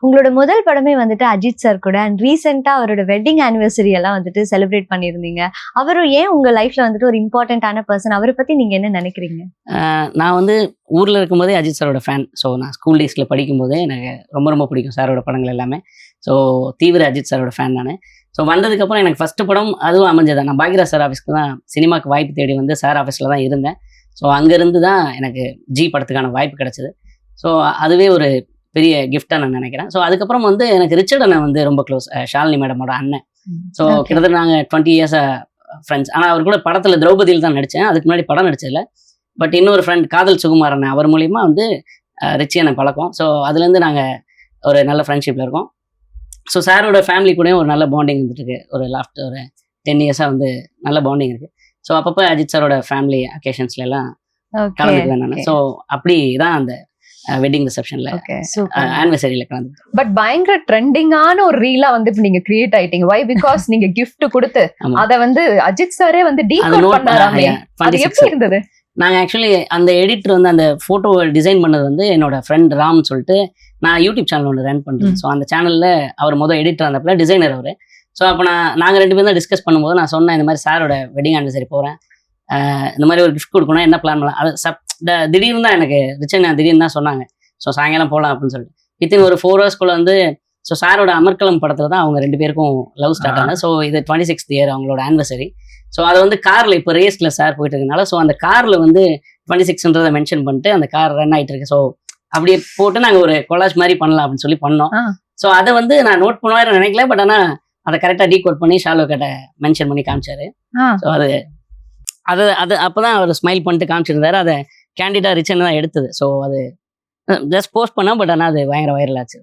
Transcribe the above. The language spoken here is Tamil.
உங்களோட முதல் படமே வந்துட்டு அஜித் சார் கூட அண்ட் ரீசெண்டா அவரோட வெட்டிங் ஆனிவர்சரி எல்லாம் வந்துட்டு செலிப்ரேட் பண்ணியிருந்தீங்க. அவரும் ஏன் உங்க லைஃப்ல வந்துட்டு ஒரு இம்பார்ட்டன்டான பர்சன்? அவரை பத்தி நீங்க என்ன நினைக்கிறீங்க? நான் வந்து ஊரில் இருக்கும்போதே அஜித் சாரோட ஃபேன். ஸோ நான் ஸ்கூல் டேஸில் படிக்கும்போதே எனக்கு ரொம்ப ரொம்ப பிடிக்கும் சாரோட படங்கள் எல்லாமே. ஸோ தீவிர அஜித் சாரோட ஃபேன் நான். ஸோ வந்ததுக்கப்புறம் எனக்கு ஃபஸ்ட்டு படம் அதுவும் அமைஞ்சது. நான் பாக்யராஜ் சார் ஆஃபீஸ்க்கு தான் சினிமாவுக்கு வாய்ப்பு தேடி வந்து சார் ஆஃபீஸில் தான் இருந்தேன். ஸோ அங்கேருந்து தான் எனக்கு ஜி படத்துக்கான வாய்ப்பு கிடச்சிது. ஸோ அதுவே ஒரு பெரிய கிஃப்டாக நான் நினைக்கிறேன். ஸோ அதுக்கப்புறம் வந்து எனக்கு ரிச்சர்ட் அண்ணன் வந்து ரொம்ப க்ளோஸ், ஷாலினி மேடமோட அண்ணன். ஸோ கிட்டத்தட்ட நாங்கள் 20 இயர்ஸாக ஃப்ரெண்ட்ஸ். ஆனால் அவர் கூட படத்தில் திரௌபதியில் தான் நடித்தேன். அதுக்கு முன்னாடி படம் நடிச்சதில்லை. பட் இன்னொரு ஃப்ரெண்ட் காதல் சுகுமார் அண்ணன், அவர் மூலிமா வந்து ரிச்சி அண்ணன் பழக்கம். ஸோ அதுலேருந்து நாங்கள் ஒரு நல்ல ஃப்ரெண்ட்ஷிப்பில் இருக்கோம். ஸோ சாரோட ஃபேமிலி கூடயும் ஒரு நல்ல பாண்டிங் வந்துட்டுருக்கு. ஒரு லாஸ்ட் ஒரு 10 இயர்ஸாக வந்து நல்ல பாண்டிங் இருக்குது. ஸோ அப்பப்போ அஜித் சாரோட ஃபேமிலி அக்கேஷன்ஸ்ல எல்லாம் கலந்துக்குவேன் நான். ஸோ அப்படி தான் அந்த வெட்டிங் ரிசப்ஷன்ல ஆனிவர்சரியில கலந்து. பட் பயங்கர ட்ரெண்டிங்கான ஒரு ரீலா வந்து இப்ப நீங்க கிரியேட் ஆயிட்டீங்க. வை? பிகாஸ் நீங்க gift கொடுத்து அத வந்து அஜித் சாரே வந்து டீகோட் பண்ணாராமே. அது எப்படி இருந்தது? நாங்க ஆக்சுவலி அந்த எடிட்டர் வந்து அந்த போட்டோ டிசைன் பண்ணது வந்து என்னோட ஃப்ரெண்ட் ராம் சொல்லிட்டு, நான் யூடியூப் சேனல் ஒன்று ரன் பண்றேன். ஸோ அந்த சேனல்ல அவர் எடிட்டர் அந்த டிசைனர் அவரு. ஸோ அப்போ நாங்கள் 2 பேரும் தான் டிஸ்கஸ் பண்ணும்போது நான் சொன்னேன், இந்த மாதிரி சாரோட வெட்டிங் ஆனிவர்சரி போகிறேன், இந்த மாதிரி ஒரு கிஃப்ட் கொடுக்கணும், என்ன பிளான் பண்ணலாம். அது திடீர்னு தான் எனக்கு ரிச்சன் திடீர்னு தான் சொன்னாங்க. ஸோ சாயங்காலம் போகலாம் அப்படின்னு சொல்லிட்டு வித்தின் ஒரு 4 ஹவர்ஸ்குள்ள வந்து ஸோ சாரோட அமர்கலம் படத்தில் தான் அவங்க 2 பேருக்கும் லவ் ஸ்டார்ட் ஆனது. ஸோ இது 26th இயர் அவங்களோட ஆனிவர்சரி. ஸோ அதை வந்து காரில் இப்போ ரேஸில் சார் போயிட்டு இருக்கனால ஸோ அந்த காரில் வந்து 26ன்றதை மென்ஷன் பண்ணிட்டு அந்த கார் ரன் ஆகிட்டு இருக்கு. ஸோ அப்படியே போட்டு நாங்கள் ஒரு கொலாஜ் மாதிரி பண்ணலாம் அப்படின்னு சொல்லி பண்ணோம். ஸோ அதை வந்து நான் நோட் பண்ணுவாரு நினைக்கல. பட் ஆனால் அதை கரெக்டாக டீகோட் பண்ணி ஷாலோ கிட்ட மென்ஷன் பண்ணி காமிச்சாரு. ஸோ அது அப்போதான் அவர் ஸ்மைல் பண்ணிட்டு காமிச்சிருந்தாரு. அதை கேண்டிடா ரிச்சன் தான் எடுத்தது. ஸோ அது ஜஸ்ட் போஸ்ட் பண்ணோம். பட் ஆனால் அது பயங்கர வைரல் ஆச்சு.